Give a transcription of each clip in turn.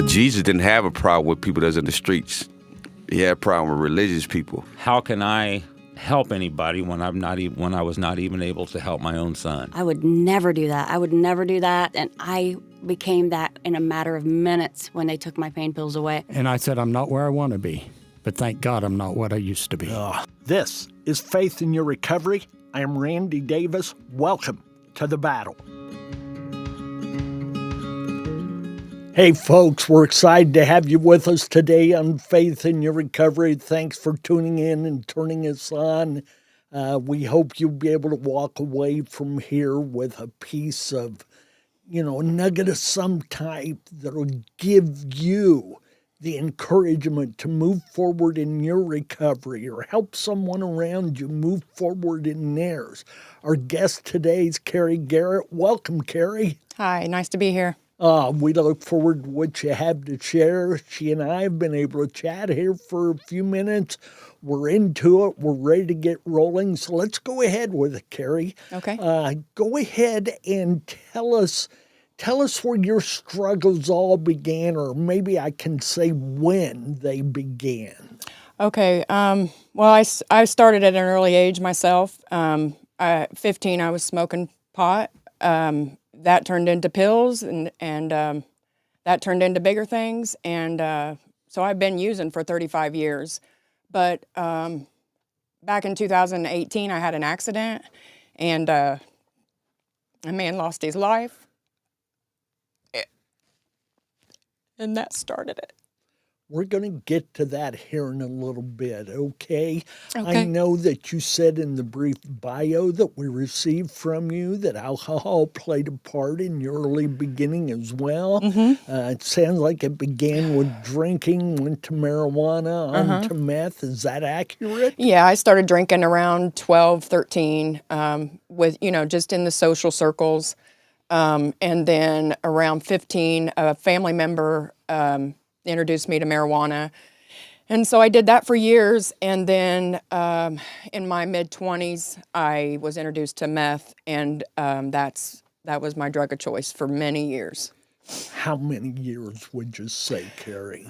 Jesus didn't have a problem with people that's in the streets. He had a problem with religious people. How can I help anybody when when I was not even able to help my own son? I would never do that. I would never do that. And I became that in a matter of minutes when they took my pain pills away. And I said, I'm not where I want to be, but thank God I'm not what I used to be. This is Faith in Your Recovery. I am Randy Davis. Welcome to the battle. Hey, folks, we're excited to have you with us today on Faith in Your Recovery. Thanks for tuning in and turning us on. We hope you'll be able to walk away from here with a piece of, a nugget of some type that'll give you the encouragement to move forward in your recovery or help someone around you move forward in theirs. Our guest today is Carrie Garrett. Welcome, Carrie. Hi, nice to be here. We look forward to what you have to share. She and I have been able to chat here for a few minutes. We're into it. We're ready to get rolling. So let's go ahead with it, Carrie. Okay. Go ahead and tell us where your struggles all began, or maybe I can say when they began. Okay. Well, I started at an early age myself. At 15, I was smoking pot. That turned into pills, and that turned into bigger things. And so I've been using for 35 years. But back in 2018, I had an accident, and a man lost his life. And that started it. We're going to get to that here in a little bit, okay? Okay. I know that you said in the brief bio that we received from you that alcohol played a part in your early beginning as well. Mm-hmm. It sounds like it began with drinking, went to marijuana, on to meth. Is that accurate? Yeah, I started drinking around 12, 13, with, just in the social circles. And then around 15, a family member introduced me to marijuana. And so I did that for years. And then in my mid-20s, I was introduced to meth, and that was my drug of choice for many years. How many years would you say, Carrie?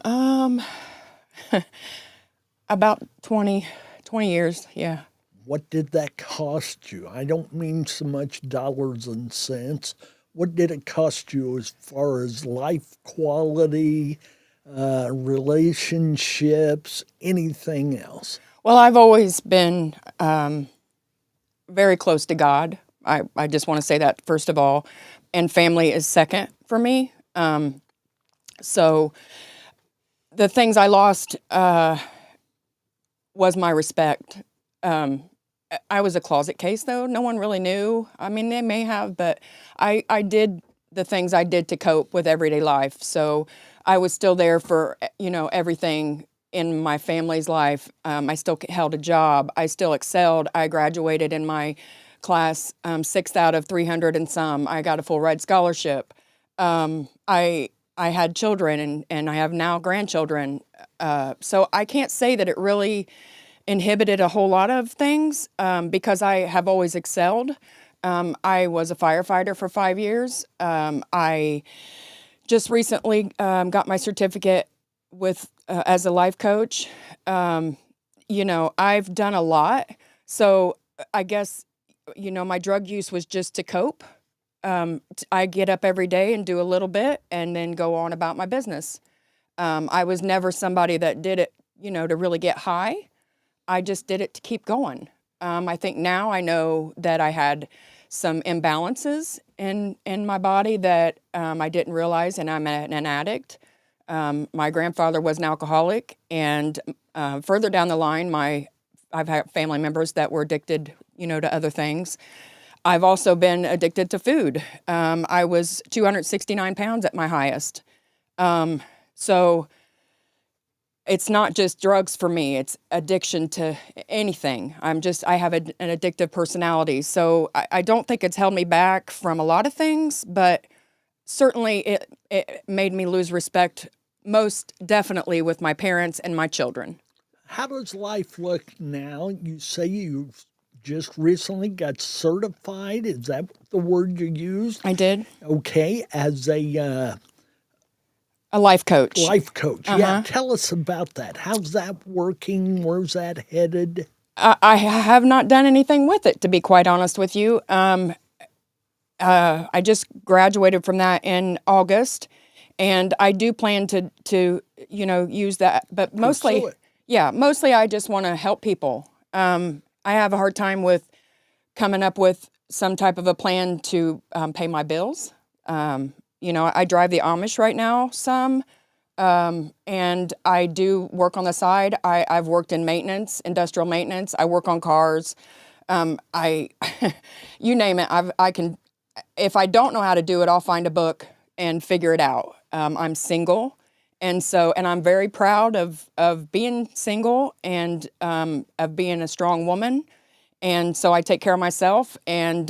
About 20 years, yeah. What did that cost you? I don't mean so much dollars and cents. What did it cost you as far as life quality, relationships, anything else? Well, I've always been very close to God. I just want to say that first of all, and family is second for me. So the things I lost was my respect. I was a closet case, though. No one really knew. I mean, they may have, but I did the things I did to cope with everyday life. So I was still there for, everything in my family's life. I still held a job. I still excelled. I graduated in my class 6th out of 300 and some. I got a full ride scholarship. I had children, and I have now grandchildren. So I can't say that it really inhibited a whole lot of things because I have always excelled. I was a firefighter for 5 years. I just recently got my certificate with as a life coach. I've done a lot. So I guess, my drug use was just to cope. I get up every day and do a little bit and then go on about my business. I was never somebody that did it, to really get high. I just did it to keep going. I think now I know that I had some imbalances in my body that I didn't realize, and I'm an addict. My grandfather was an alcoholic, and further down the line, I've had family members that were addicted, to other things. I've also been addicted to food. I was 269 pounds at my highest. So it's not just drugs for me. It's addiction to anything. I have an addictive personality. So I don't think it's held me back from a lot of things, but certainly it made me lose respect, most definitely with my parents and my children. How does life look now? You say you've just recently got certified. Is that the word you used? I did. Okay. As a A life coach. Life coach. Yeah, tell us about that. How's that working? Where's that headed? I have not done anything with it, to be quite honest with you. I just graduated from that in August, and I do plan to use that. But mostly, Pursue it. mostly I just want to help people. I have a hard time with coming up with some type of a plan to pay my bills. I drive the Amish right now some, and I do work on the side. I've worked in maintenance, industrial maintenance. I work on cars. You name it. I can. If I don't know how to do it, I'll find a book and figure it out. I'm single, and I'm very proud of being single and of being a strong woman. And so I take care of myself and,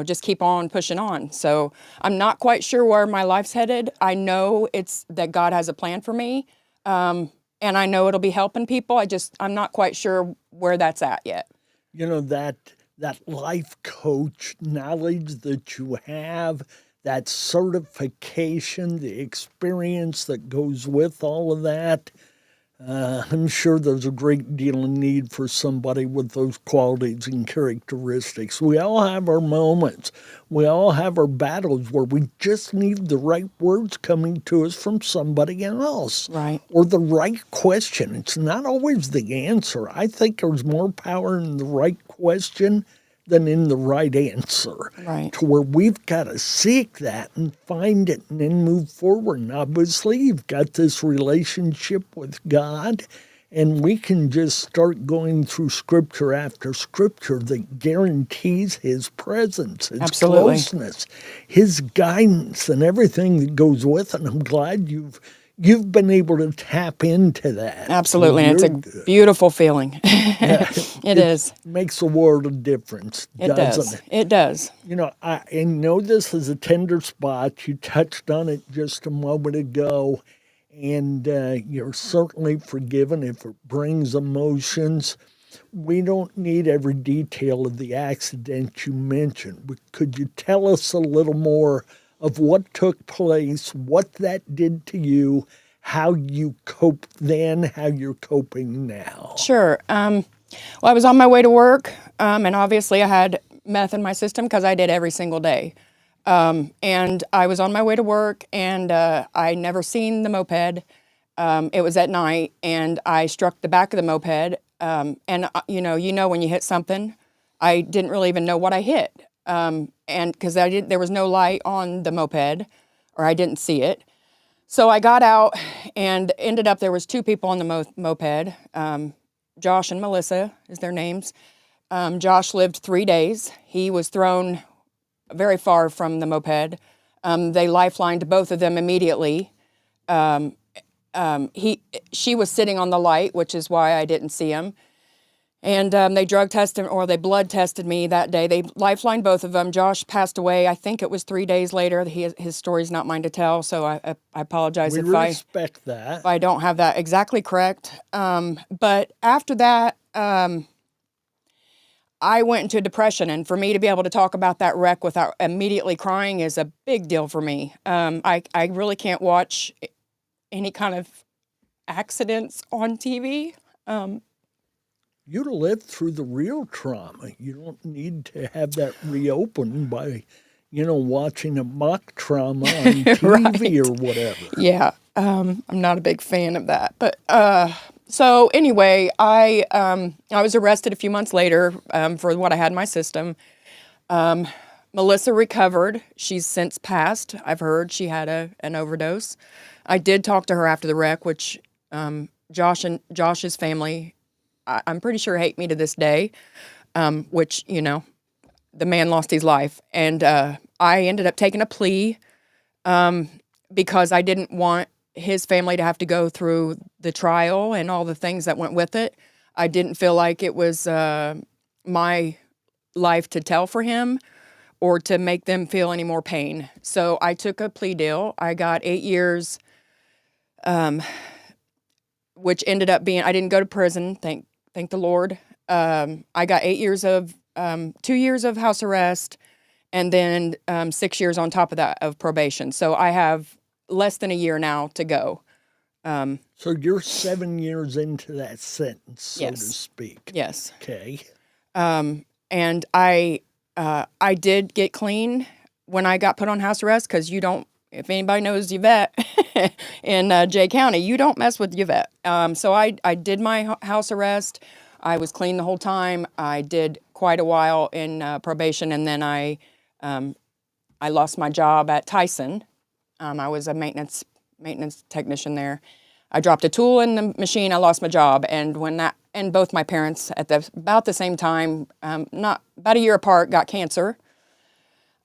just keep on pushing on. So I'm not quite sure where my life's headed. I know it's that God has a plan for me. And I know it'll be helping people. I'm not quite sure where that's at yet. That life coach knowledge that you have, that certification, the experience that goes with all of that, I'm sure there's a great deal of need for somebody with those qualities and characteristics. We all have our moments. We all have our battles where we just need the right words coming to us from somebody else. Right. Or the right question. It's not always the answer. I think there's more power in the right question than in the right answer. Right. To where we've got to seek that and find it and then move forward. And obviously, you've got this relationship with God, and we can just start going through scripture after scripture that guarantees His presence, His Absolutely. closeness, His guidance, and everything that goes with it. And I'm glad you've been able to tap into that. Absolutely. So And it's a good. beautiful feeling. Yeah, it is. Makes a world of difference, It doesn't does. it? It does. I know this is a tender spot. You touched on it just a moment ago, and you're certainly forgiven if it brings emotions. We don't need every detail of the accident you mentioned, but could you tell us a little more of what took place, what that did to you, how you coped then, how you're coping now? Sure. Well, I was on my way to work, and obviously I had meth in my system because I did every single day. And I was on my way to work, and I never seen the moped. It was at night, and I struck the back of the moped. And when you hit something, I didn't really even know what I hit. And because there was no light on the moped, or I didn't see it. So I got out and ended up, there was two people on the moped. Josh and Melissa is their names. Josh lived 3 days. He was thrown very far from the moped. They lifelined both of them immediately. She was sitting on the light, which is why I didn't see him. And they drug tested, or they blood tested me that day. They lifelined both of them. Josh passed away, I think it was 3 days later. His story's not mine to tell, so I apologize We if respect that. I don't have that exactly correct. But after that, I went into depression. And for me to be able to talk about that wreck without immediately crying is a big deal for me. I really can't watch any kind of accidents on TV. You lived through the real trauma. You don't need to have that reopened by, watching a mock trauma on TV or whatever. Yeah, I'm not a big fan of that. But so anyway, I was arrested a few months later for what I had in my system. Melissa recovered. She's since passed. I've heard she had an overdose. I did talk to her after the wreck, which Josh's family, I'm pretty sure, hate me to this day, which, the man lost his life. And I ended up taking a plea because I didn't want his family to have to go through the trial and all the things that went with it. I didn't feel like it was my life to tell for him or to make them feel any more pain. So I took a plea deal. I got 8 years, which ended up being, I didn't go to prison, thank the Lord. I got 8 years of, 2 years of house arrest, and then 6 years on top of that of probation. So I have less than a year now to go. So you're 7 years into that sentence, so to Yes. speak. Yes. Okay. And I did get clean when I got put on house arrest, because you don't, if anybody knows Yvette in Jay County, you don't mess with Yvette. So I did my house arrest. I was clean the whole time. I did quite a while in probation, and then I lost my job at Tyson. I was a maintenance technician there. I dropped a tool in the machine. I lost my job, and and both my parents at about the same time, not about a year apart, got cancer.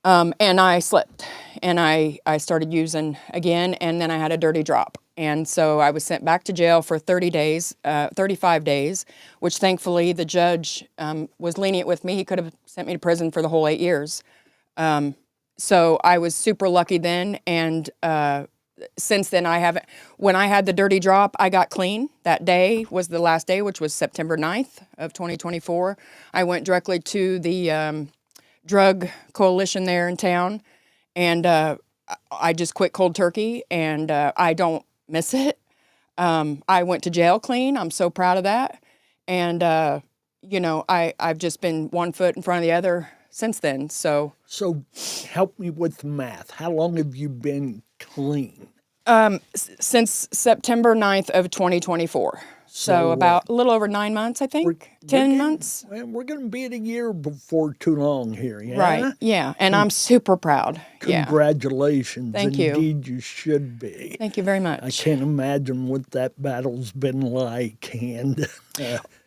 And I slipped, and I started using again, and then I had a dirty drop. And so I was sent back to jail for 35 days, which thankfully the judge was lenient with me. He could have sent me to prison for the whole 8 years. So I was super lucky then, and since then when I had the dirty drop, I got clean. That day was the last day, which was September 9th of 2024. I went directly to the drug coalition there in town, and I just quit cold turkey, and I don't miss it. I went to jail clean. I'm so proud of that. And, I've just been one foot in front of the other since then. So help me with the math. How long have you been clean? Since September 9th of 2024. So about a little over 9 months, I think. 10 months. We're going to be at a year before too long here, yeah? Right, yeah. And I'm super proud. Yeah. Congratulations. Thank you. Indeed, you should be. Thank you very much. I can't imagine what that battle's been like. And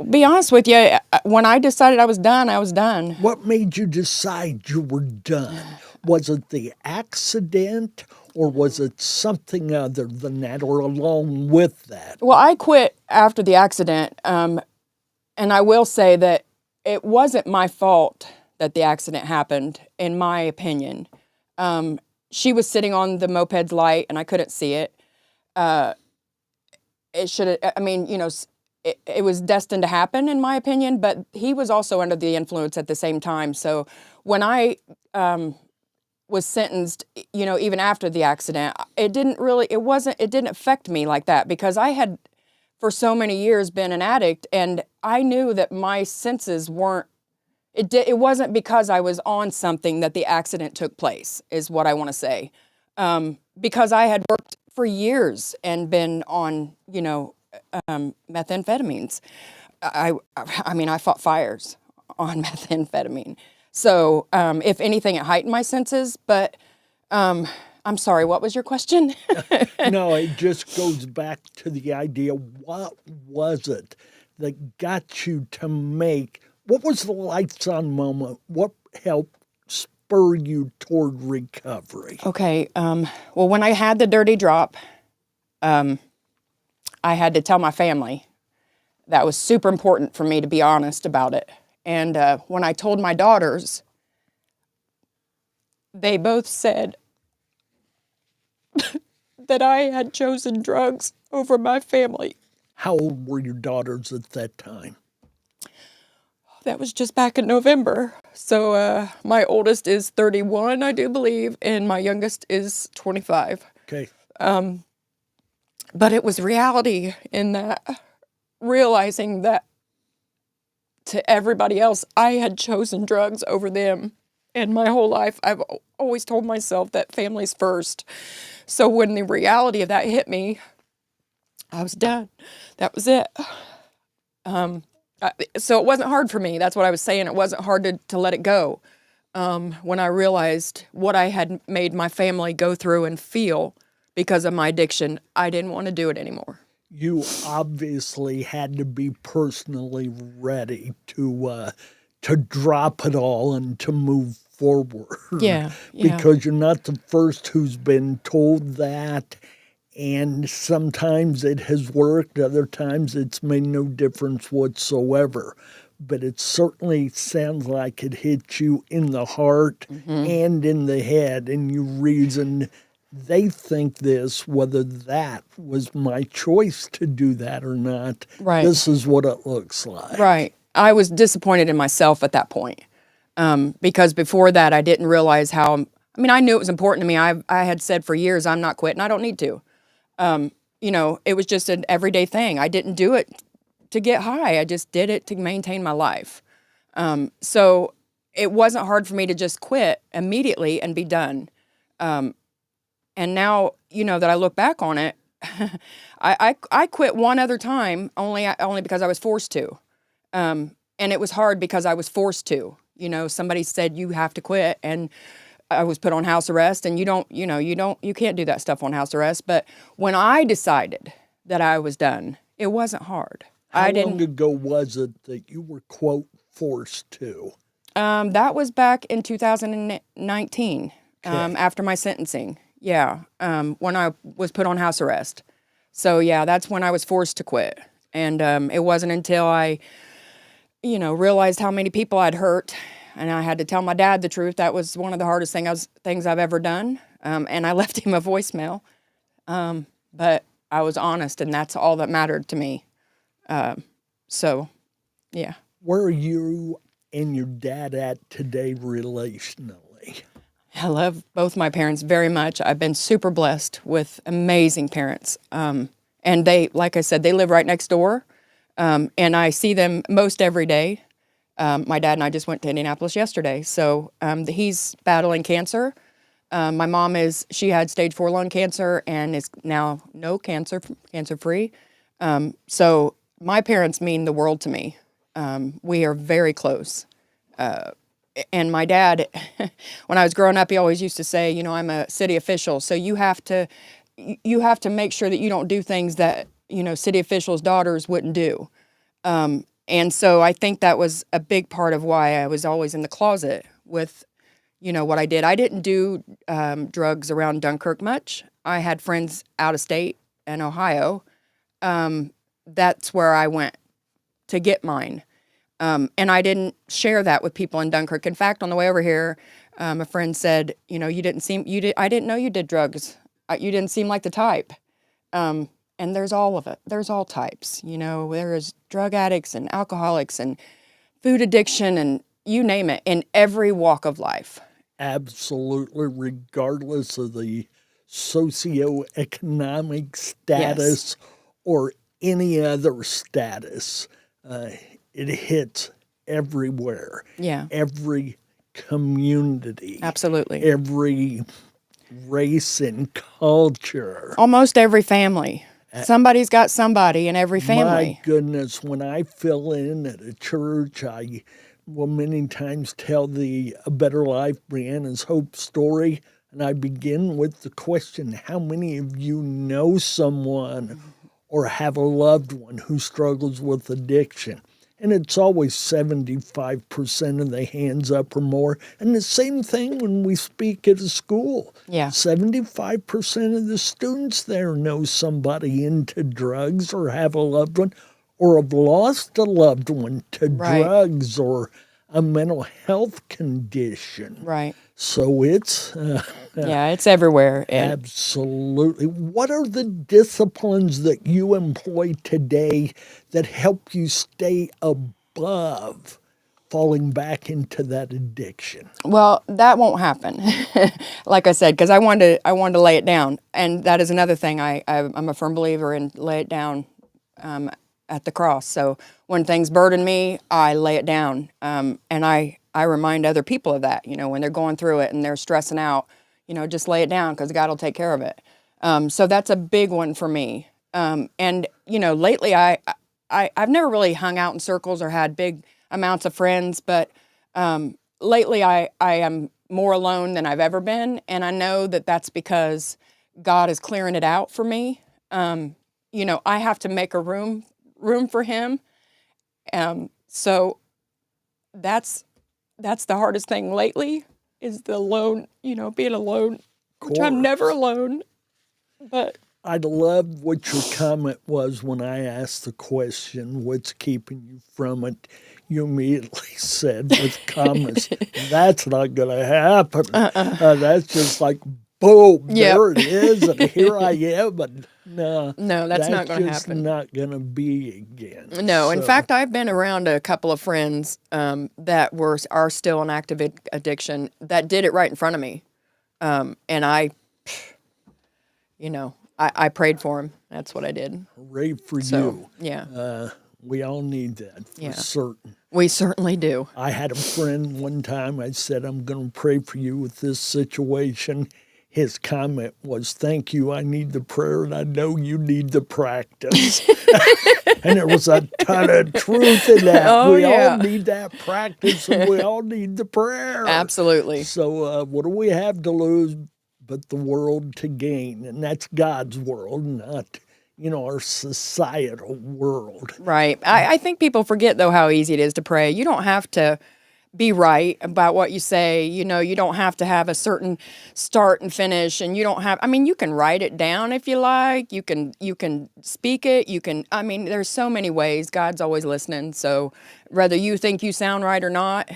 be honest with you, when I decided I was done, I was done. what made you decide you were done? Was it the accident, or was it something other than that, or along with that? Well, I quit after the accident, and I will say that it wasn't my fault that the accident happened, in my opinion. She was sitting on the moped's light, and I couldn't see it. It should have, it was destined to happen, in my opinion, but he was also under the influence at the same time. So when I was sentenced, even after the accident, it didn't affect me like that, because I had for so many years been an addict, and I knew that my senses weren't, it wasn't because I was on something that the accident took place, is what I want to say. Because I had worked for years and been on, methamphetamines. I fought fires on methamphetamine. So, if anything, it heightened my senses. But I'm sorry, what was your question? No, it just goes back to the idea, what was it that got you to make, what was the lights on moment? What helped spur you toward recovery? Okay, well, when I had the dirty drop, I had to tell my family. That was super important for me to be honest about it. And when I told my daughters, they both said that I had chosen drugs over my family. How old were your daughters at that time? That was just back in November. So my oldest is 31, I do believe, and my youngest is 25. Okay. But it was reality in that, realizing that to everybody else, I had chosen drugs over them. And my whole life, I've always told myself that family's first. So when the reality of that hit me, I was done. That was it. So it wasn't hard for me. That's what I was saying. It wasn't hard to let it go. When I realized what I had made my family go through and feel because of my addiction, I didn't want to do it anymore. You obviously had to be personally ready to drop it all and to move forward. Yeah. Because you're not the first who's been told that, and sometimes it has worked, other times it's made no difference whatsoever. But it certainly sounds like it hit you in the heart and in the head, and you reasoned, they think this, whether that was my choice to do that or not. Right. This is what it looks like. Right. I was disappointed in myself at that point. Because before that, I didn't realize how I mean, I knew it was important to me. I had said for years, I'm not quitting. I don't need to. You know, it was just an everyday thing. I didn't do it to get high. I just did it to maintain my life. So it wasn't hard for me to just quit immediately and be done. And now, you know, that I look back on it, I quit one other time only because I was forced to. And it was hard because I was forced to. You know, somebody said you have to quit, and I was put on house arrest, and you can't do that stuff on house arrest. But when I decided that I was done, it wasn't hard. How long ago was it that you were, quote, forced to? That was back in 2019, after my sentencing. Yeah, when I was put on house arrest. So yeah, that's when I was forced to quit. And it wasn't until I, you know, realized how many people I'd hurt, and I had to tell my dad the truth. That was one of the hardest things I've ever done. And I left him a voicemail. But I was honest, and that's all that mattered to me. So, yeah. Where are you and your dad at today relationally? I love both my parents very much. I've been super blessed with amazing parents. And they, like I said, they live right next door. And I see them most every day. My dad and I just went to Indianapolis yesterday. So he's battling cancer. My mom she had stage 4 lung cancer and is now cancer-free. So my parents mean the world to me. We are very close. And my dad, when I was growing up, he always used to say, you know, I'm a city official, so you have to make sure that you don't do things that, you know, city officials' daughters wouldn't do. And so I think that was a big part of why I was always in the closet with, you know, what I did. I didn't do drugs around Dunkirk much. I had friends out of state in Ohio. That's where I went to get mine. And I didn't share that with people in Dunkirk. In fact, on the way over here, a friend said, you know, I didn't know you did drugs. You didn't seem like the type. And there's all of it. There's all types. You know, there is drug addicts and alcoholics and food addiction and you name it in every walk of life. Absolutely, regardless of the socioeconomic status or any other status. It hits everywhere. Yeah. Every community. Absolutely. Every race and culture. Almost every family. Somebody's got somebody in every family. My goodness, when I fill in at a church, I will many times tell the A Better Life, Brianna's Hope story, and I begin with the question, how many of you know someone or have a loved one who struggles with addiction? And it's always 75% of the hands up or more. And the same thing when we speak at a school. Yeah. 75% of the students there know somebody into drugs or have a loved one or have lost a loved one to drugs or a mental health condition. Right. So it's... yeah, it's everywhere. Absolutely. What are the disciplines that you employ today that help you stay above falling back into that addiction? Well, that won't happen, like I said, because I wanted to lay it down. And that is another thing. I'm a firm believer in lay it down at the cross. So when things burden me, I lay it down. And I remind other people of that, you know, when they're going through it and they're stressing out. You know, just lay it down because God will take care of it. So that's a big one for me. And, you know, lately I've never really hung out in circles or had big amounts of friends, but lately I am more alone than I've ever been. And I know that that's because God is clearing it out for me. You know, I have to make a room for him. So that's the hardest thing lately. Is the alone, you know, being alone, which I'm never alone, but... I love what your comment was when I asked the question, what's keeping you from it? You immediately said with comments, that's not going to happen. That's just like, boom, there it is, and here I am, and no, that's not going to That's happen. not going to be again. No, in fact, I've been around a couple of friends that are still in active addiction that did it right in front of me. And I, I prayed for him. That's what I did. Hooray for So, you. yeah, We all need that for Yeah. certain. we certainly do. I had a friend one time, I said, I'm going to pray for you with this situation. His comment was, thank you, I need the prayer, and I know you need the practice. And there was a ton of truth in that. Oh, We yeah. all need that practice, and we all need the prayer. Absolutely. So what do we have to lose but the world to gain? And that's God's world, not, our societal world. Right. I think people forget, though, how easy it is to pray. You don't have to be right about what you say. You don't have to have a certain start and finish, and you don't have, you can write it down if you like. You can speak it. There's so many ways. God's always listening. So whether you think you sound right or not,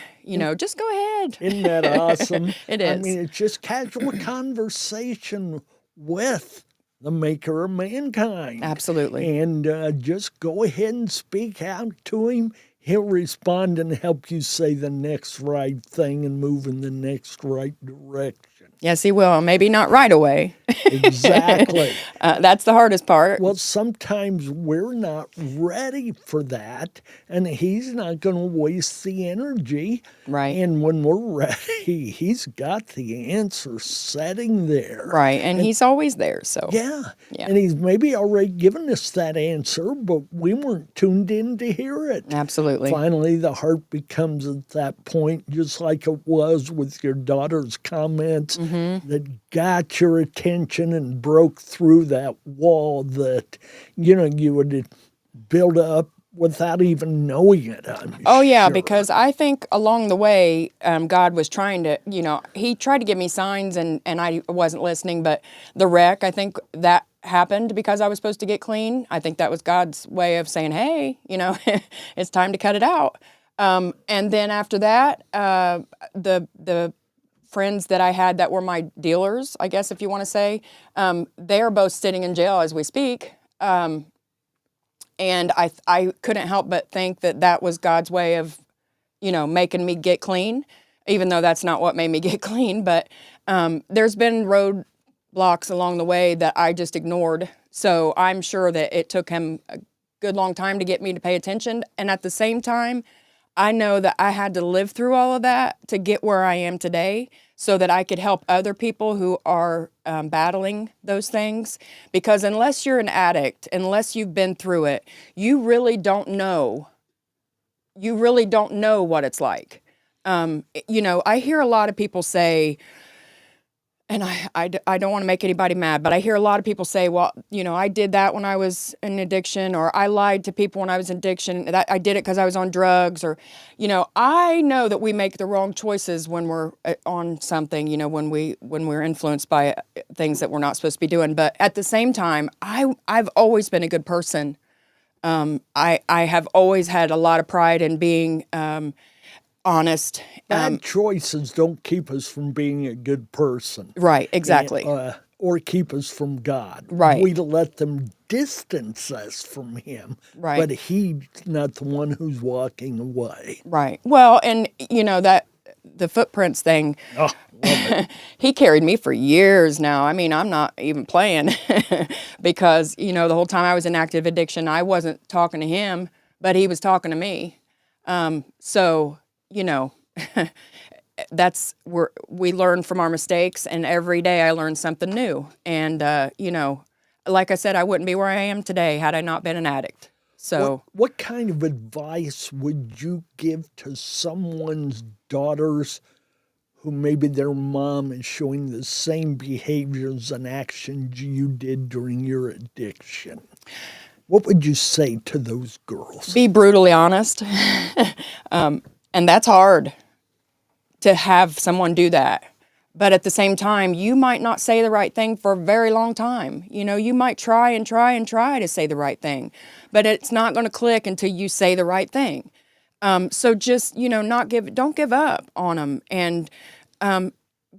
just go ahead. Isn't that awesome? It is. It's just casual conversation with the maker of mankind. Absolutely. And just go ahead and speak out to him. He'll respond and help you say the next right thing and move in the next right direction. Yes, he will. Maybe not right away. Exactly. That's the hardest part. Well, sometimes we're not ready for that, and he's not going to waste the energy. Right. And when we're ready, he's got the answer sitting there. Right. And he's always there. So Yeah. Yeah. And he's maybe already given us that answer, but we weren't tuned in to hear it. absolutely. Finally, the heart becomes at that point, just like it was with your daughter's comments that got your attention and broke through that wall that, you would build up without even knowing it. Oh, yeah, sure. because I think along the way, God was trying to, he tried to give me signs and I wasn't listening, but the wreck, I think that happened because I was supposed to get clean. I think that was God's way of saying, hey, it's time to cut it out. And then after that, the friends that I had that were my dealers, I guess if you want to say, they are both sitting in jail as we speak. And I couldn't help but think that was God's way of, making me get clean, even though that's not what made me get clean. But there's been roadblocks along the way that I just ignored. So I'm sure that it took him a good long time to get me to pay attention. And at the same time, I know that I had to live through all of that to get where I am today so that I could help other people who are battling those things. Because unless you're an addict, unless you've been through it, you really don't know. You really don't know what it's like. I hear a lot of people say, and I don't want to make anybody mad, but I hear a lot of people say, well, I did that when I was in addiction, or I lied to people when I was in addiction. That I did it because I was on drugs, or, I know that we make the wrong choices when we're on something, when we're influenced by things that we're not supposed to be doing. But at the same time, I've always been a good person. I have always had a lot of pride in being honest. Bad choices don't keep us from being a good person. Right, exactly. Or keep us from God. Right. We let them distance us from him. Right. But he's not the one who's walking away. Right. Well, and that the footprints thing, Oh, love it. he carried me for years now. I'm not even playing because, the whole time I was in active addiction, I wasn't talking to him, but he was talking to me. So, that's where we learn from our mistakes, and every day I learn something new. And, like I said, I wouldn't be where I am today had I not been an addict. So What kind of advice would you give to someone's daughters who maybe their mom is showing the same behaviors and actions you did during your addiction? What would you say to those girls? be brutally honest. And that's hard to have someone do that. But at the same time, you might not say the right thing for a very long time. You might try and try and try to say the right thing, but it's not going to click until you say the right thing. So just, don't give up on them, and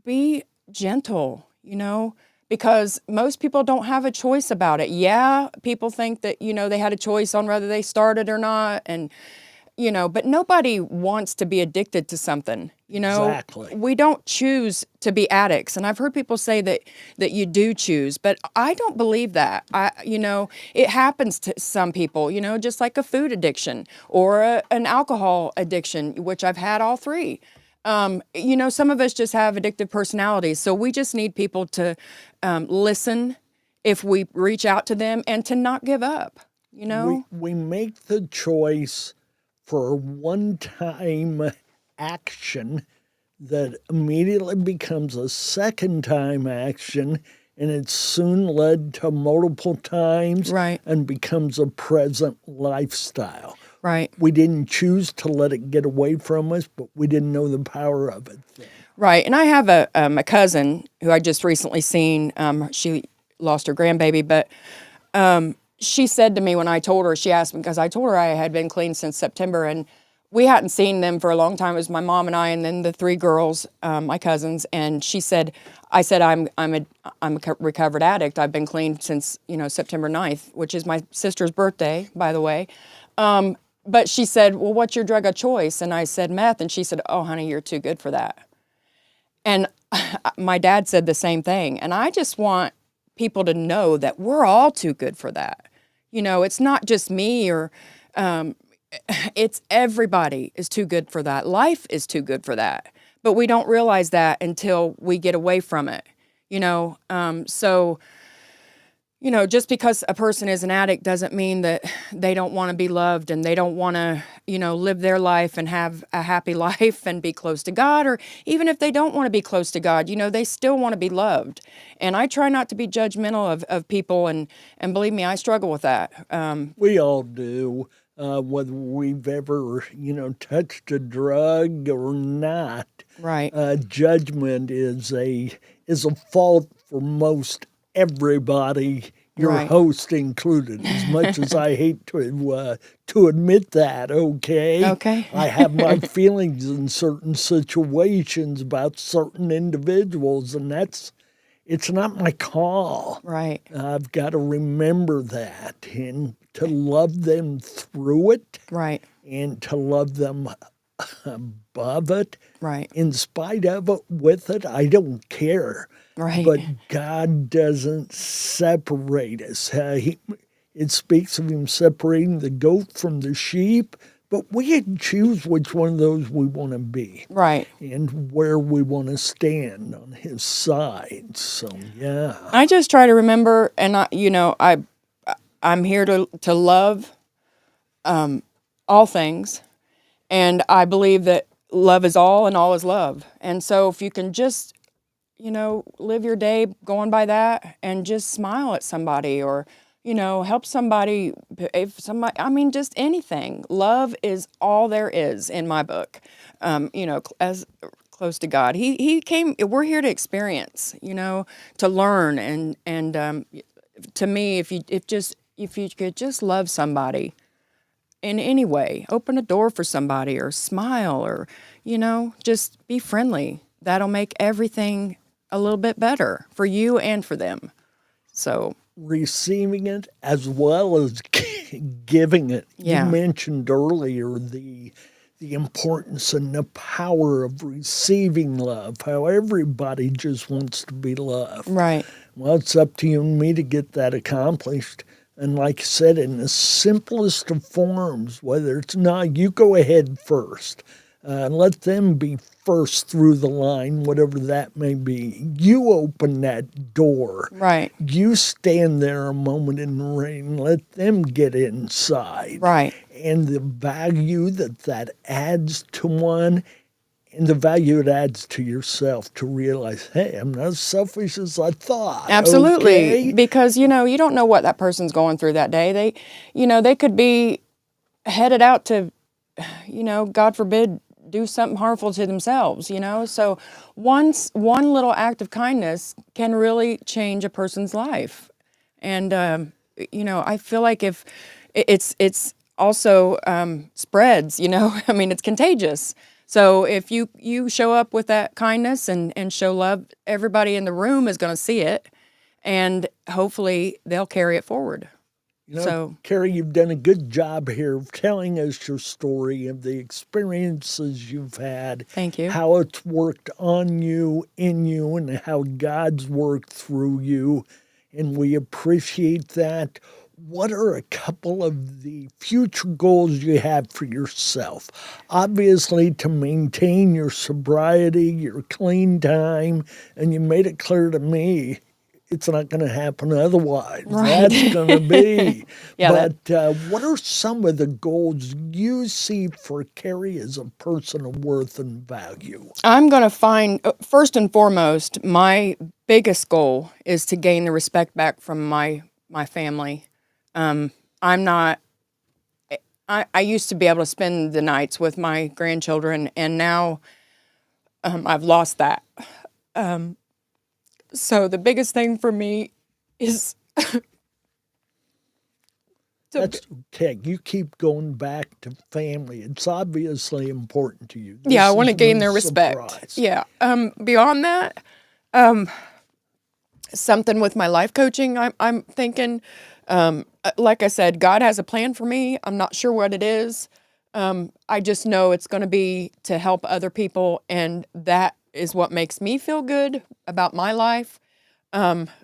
be gentle, because most people don't have a choice about it. Yeah, people think that, they had a choice on whether they started or not. And, but nobody wants to be addicted to something, Exactly. We don't choose to be addicts. And I've heard people say that you do choose, but I don't believe that. It happens to some people, just like a food addiction or an alcohol addiction, which I've had all three. Some of us just have addictive personalities. So we just need people to listen if we reach out to them and to not give up, We make the choice for a one-time action that immediately becomes a second-time action, and it's soon led to multiple times Right. and becomes a present lifestyle. Right. We didn't choose to let it get away from us, but we didn't know the power of it then. Right. And I have a cousin who I just recently seen. She lost her grandbaby, but she said to me when I told her, she asked me, because I told her I had been clean since September, and we hadn't seen them for a long time. It was my mom and I, and then the three girls, my cousins. And she said, I said, I'm a recovered addict. I've been clean since, September 9th, which is my sister's birthday, by the way. But she said, well, what's your drug of choice? And I said, meth. And she said, oh, honey, you're too good for that. And my dad said the same thing. And I just want people to know that we're all too good for that. It's not just me or it's everybody is too good for that. Life is too good for that. But we don't realize that until we get away from it, So, just because a person is an addict doesn't mean that they don't want to be loved and they don't want to, live their life and have a happy life and be close to God. Or even if they don't want to be close to God, they still want to be loved. And I try not to be judgmental of people. And believe me, I struggle with that. We all do, whether we've ever, touched a drug or not. Right. Judgment is a fault for most everybody, your Right. host included. As much as I hate to admit that, okay? Okay. I have my feelings in certain situations about certain individuals, and it's not my call. Right. I've got to remember that and to love them through it Right. and to love them above it. Right. In spite of it, with it, I don't care. Right. But God doesn't separate us. It speaks of him separating the goat from the sheep, but we can choose which one of those we want to be. Right. And where we want to stand on his side. So, yeah. I just try to remember, and I'm here to love all things, and I believe that love is all and all is love. And so if you can just, live your day going by that and just smile at somebody or, help somebody, just anything. Love is all there is in my book, as close to God. He came, we're here to experience, to learn. And to me, if you could just love somebody in any way, open a door for somebody or smile or, just be friendly. That'll make everything a little bit better for you and for them. So Receiving it as well as giving it. Yeah. You mentioned earlier the importance and the power of receiving love, how everybody just wants to be loved. right, Well, it's up to you and me to get that accomplished. And like I said, in the simplest of forms, whether it's not, you go ahead first. Let them be first through the line, whatever that may be. You open that door. right, You stand there a moment in the rain. Let them get inside. right, And the value that adds to one, and the value it adds to yourself to realize, hey, I'm not as selfish as I thought. absolutely. Okay? Because you don't know what that person's going through that day. They could be headed out to, God forbid, do something harmful to themselves. So one little act of kindness can really change a person's life. And I feel like if it's also spreads. It's contagious. So if you show up with that kindness and show love, everybody in the room is going to see it, and hopefully they'll carry it forward. You know, So Carrie, you've done a good job here of telling us your story of the experiences you've had. Thank you. How it's worked on you, in you, and how God's worked through you. And we appreciate that. What are a couple of the future goals you have for yourself? Obviously, to maintain your sobriety, your clean time, and you made it clear to me it's not going to happen otherwise. Right. That's going to be. Yeah, But what are some of the goals you see for Carrie as a person of worth and value? I'm going to find, first and foremost, my biggest goal is to gain the respect back from my family. I'm not, I used to be able to spend the nights with my grandchildren, and now I've lost that. So the biggest thing for me is That's okay. You keep going back to family. It's obviously important to you. yeah, I This want to is gain no their respect. surprise. Yeah. Beyond that, something with my life coaching. I'm thinking, like I said, God has a plan for me. I'm not sure what it is. I just know it's going to be to help other people, and that is what makes me feel good about my life.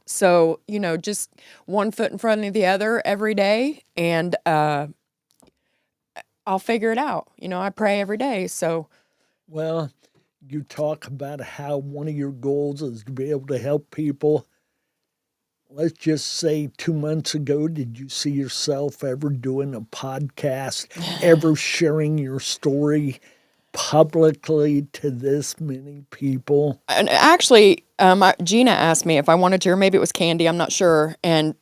So, just one foot in front of the other every day, and I'll figure it out. I pray every day. So, Well, you talk about how one of your goals is to be able to help people. Let's just say 2 months ago, did you see yourself ever doing a podcast, ever sharing your story publicly to this many people? and actually, Gina asked me if I wanted to, or maybe it was Candy, I'm not sure. And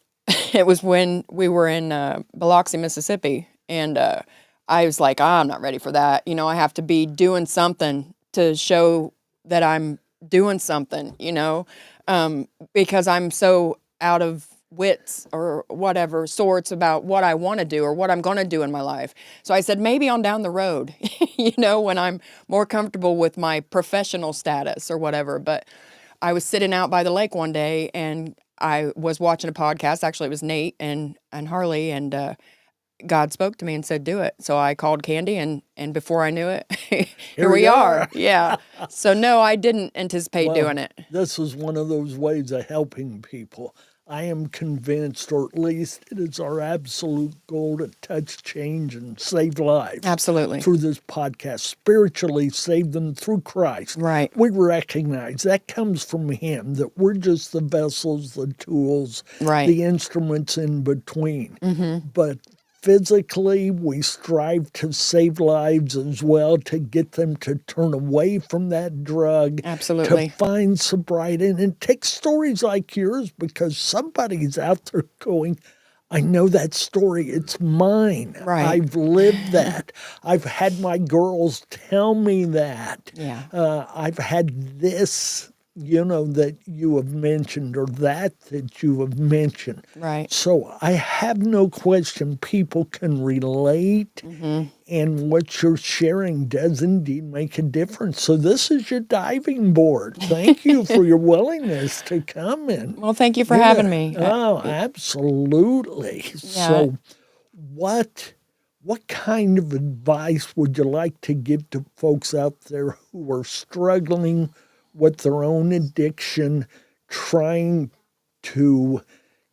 it was when we were in Biloxi, Mississippi. And I was like, I'm not ready for that. I have to be doing something to show that I'm doing something, because I'm so out of wits or whatever sorts about what I want to do or what I'm going to do in my life. So I said, maybe on down the road, when I'm more comfortable with my professional status or whatever. But I was sitting out by the lake one day and I was watching a podcast. Actually, it was Nate and Harley, and God spoke to me and said, do it. So I called Candy, and before I knew it, here we are. Yeah. So no, I didn't anticipate doing it. This is one of those ways of helping people. I am convinced, or at least it is our absolute goal, to touch, change, and save lives. Absolutely. Through this podcast, spiritually save them through Christ. Right. We recognize that comes from Him, that we're just the vessels, the tools, Right. the instruments in between. But physically, we strive to save lives as well, to get them to turn away from that drug, Absolutely. to find sobriety. And it takes stories like yours, because somebody's out there going, I know that story. It's mine. Right. I've lived that. I've had my girls tell me that. Yeah. I've had this, that you have mentioned, or that you have mentioned. Right. So I have no question people can relate, and what you're sharing does indeed make a difference. So this is your diving board. Thank you for your willingness to come in. Well, thank you for having me. Oh, absolutely. Yeah. So what kind of advice would you like to give to folks out there who are struggling with their own addiction, trying to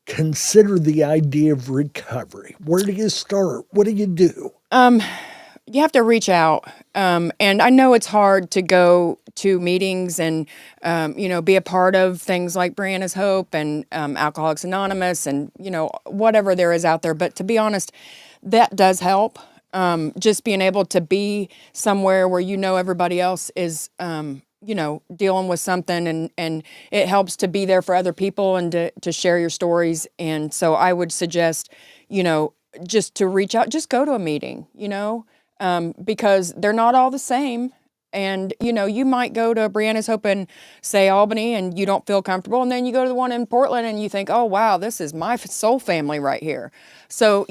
consider the idea of recovery? Where do you start? What do you do? You have to reach out. And I know it's hard to go to meetings and, be a part of things like Brianna's Hope and Alcoholics Anonymous and, whatever there is out there. But to be honest, that does help. Just being able to be somewhere where everybody else is, dealing with something, and it helps to be there for other people and to share your stories. And so I would suggest, just to reach out, just go to a meeting, because they're not all the same. And, you might go to Brianna's Hope in, say, Albany, and you don't feel comfortable. And then you go to the one in Portland and you think, oh, wow, this is my soul family right here. So,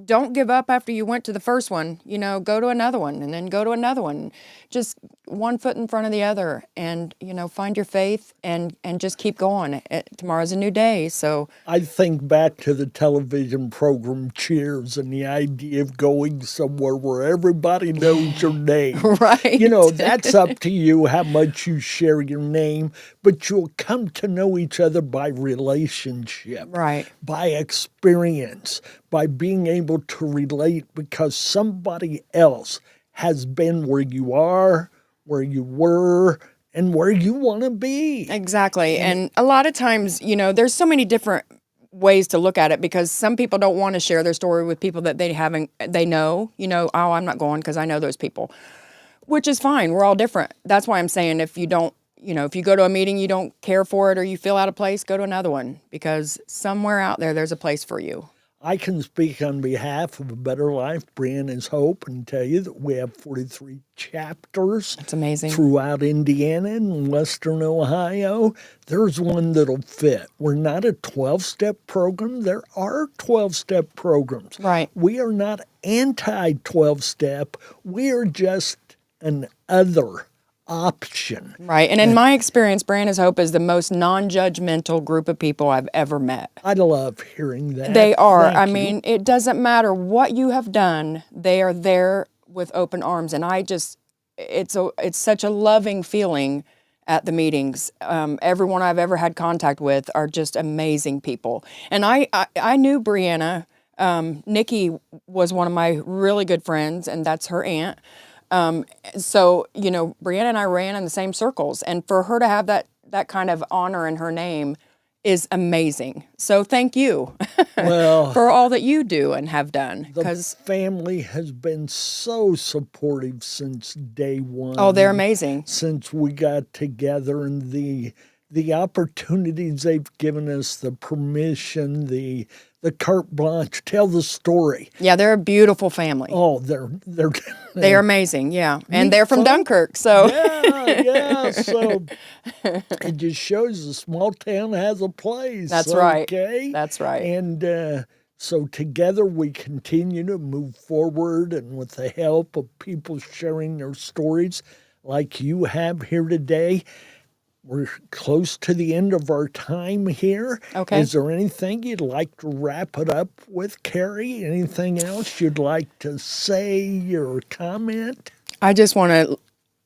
don't give up after you went to the first one. Go to another one and then go to another one. Just one foot in front of the other and, find your faith and just keep going. Tomorrow's a new day. So I think back to the television program Cheers and the idea of going somewhere where everybody knows your name. Right. That's up to you how much you share your name, but you'll come to know each other by relationship, Right. by experience, by being able to relate because somebody else has been where you are, where you were, and where you want to be. Exactly. And a lot of times, there's so many different ways to look at it because some people don't want to share their story with people that they know, oh, I'm not going because I know those people, which is fine. We're all different. That's why I'm saying if you don't, if you go to a meeting, you don't care for it or you feel out of place, go to another one because somewhere out there's a place for you. I can speak on behalf of A Better Life, Brianna's Hope, and tell you that we have 43 chapters. That's amazing. Throughout Indiana and Western Ohio. There's one that'll fit. We're not a 12-step program. There are 12-step programs. Right. We are not anti-12-step. We are just an other option. Right. And in my experience, Brianna's Hope is the most non-judgmental group of people I've ever met. I love hearing that. They are. Thank I you. mean, it doesn't matter what you have done. They are there with open arms. And it's such a loving feeling at the meetings. Everyone I've ever had contact with are just amazing people. And I knew Brianna. Nikki was one of my really good friends, and that's her aunt. So, Brianna and I ran in the same circles, and for her to have that kind of honor in her name is amazing. So thank you Well, for all that you do and have done. the family has been so supportive since day one. Oh, they're amazing. Since we got together, and the opportunities they've given us, the permission, the carte blanche, tell the story. Yeah, they're a beautiful family. Oh, they're They are amazing, yeah. And they're from Dunkirk, so. yeah. So it just shows a small town has a place. That's right. Okay? That's right. And so together we continue to move forward, and with the help of people sharing their stories like you have here today. We're close to the end of our time here. Okay. Is there anything you'd like to wrap it up with, Carrie? Anything else you'd like to say or comment? I just want to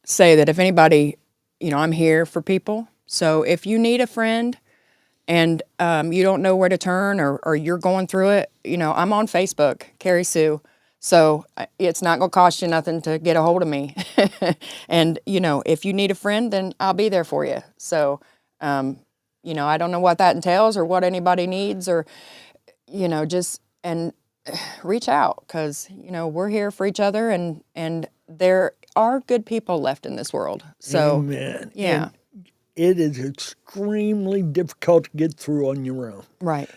say that if anybody, I'm here for people. So if you need a friend and you don't know where to turn or you're going through it, I'm on Facebook, Carrie Sue. So it's not going to cost you nothing to get a hold of me. And, if you need a friend, then I'll be there for you. So, I don't know what that entails or what anybody needs or, and reach out because, we're here for each other and there are good people left in this world. So, Amen. Yeah. And it is extremely difficult to get through on your own. Right.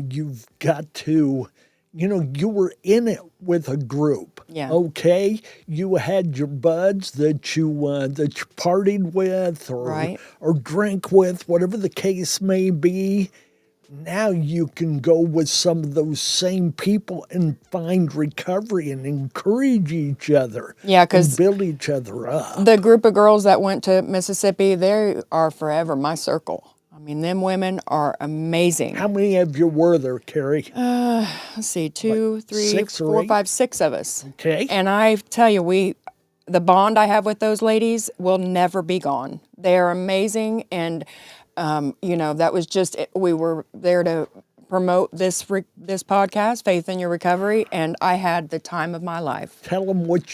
You've got to, you were in it with a group. Yeah. Okay. You had your buds that you partied with Right. or drank with, whatever the case may be. Now you can go with some of those same people and find recovery and encourage each other. Yeah, and 'cause build each other up. The group of girls that went to Mississippi, they are forever my circle. I mean, them women are amazing. How many of you were there, Carrie? Let's see, 2, 3, six or 4, eight? 5, 6 of us. Okay. And I tell you, the bond I have with those ladies will never be gone. They are amazing, and that was just we were there to promote this podcast, Faith in Your Recovery, and I had the time of my life. Tell them what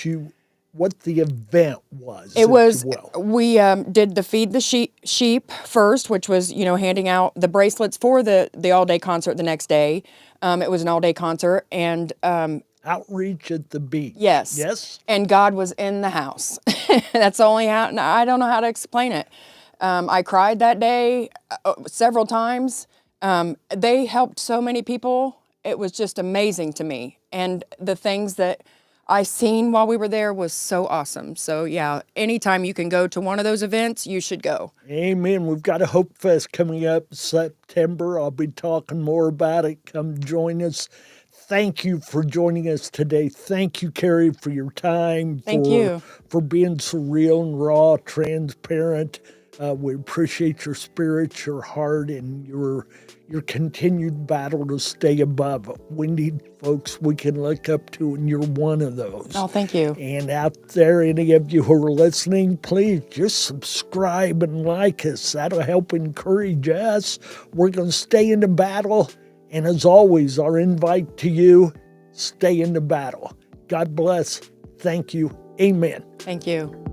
the event was. It was, if you will. we did the Feed the Sheep first, which was, handing out the bracelets for the all-day concert the next day. It was an all-day concert, and Outreach at the beach. yes. Yes? And God was in the house. That's only how, I don't know how to explain it. I cried that day several times. They helped so many people. It was just amazing to me. And the things that I seen while we were there was so awesome. So yeah, anytime you can go to one of those events, you should go. Amen. We've got a Hope Fest coming up in September. I'll be talking more about it. Come join us. Thank you for joining us today. Thank you, Carrie, for your time. Thank you. For being so real and raw, transparent. We appreciate your spirit, your heart, and your continued battle to stay above. We need folks we can look up to, and you're one of those. Oh, thank you. And out there, any of you who are listening, please just subscribe and like us. That'll help encourage us. We're going to stay in the battle. And as always, our invite to you, stay in the battle. God bless. Thank you. Amen. Thank you.